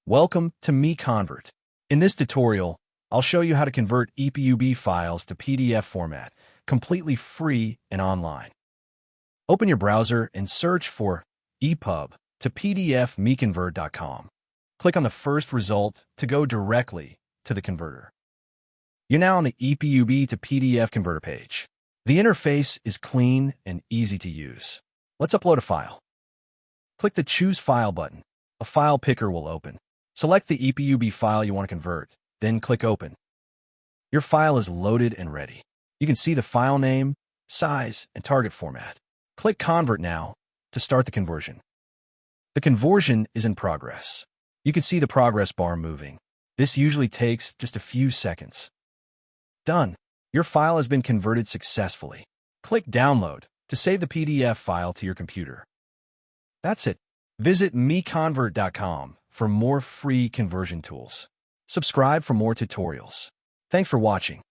Welcome to MiConvert. In this tutorial, I'll show you how to convert EPUB files to PDF format, completely free and online. Open your browser and search for EPUB to PDF MiConvert.com. Click on the first result to go directly to the converter. You're now on the EPUB to PDF converter page. The interface is clean and easy to use. Let's upload a file. Click the Choose File button. A file picker will open. Select the EPUB file you want to convert, then click Open. Your file is loaded and ready. You can see the file name, size, and target format. Click Convert now to start the conversion. The conversion is in progress. You can see the progress bar moving. This usually takes just a few seconds. Done. Your file has been converted successfully. Click Download to save the PDF file to your computer. That's it. Visit MiConvert.com for more free conversion tools. Subscribe for more tutorials. Thanks for watching.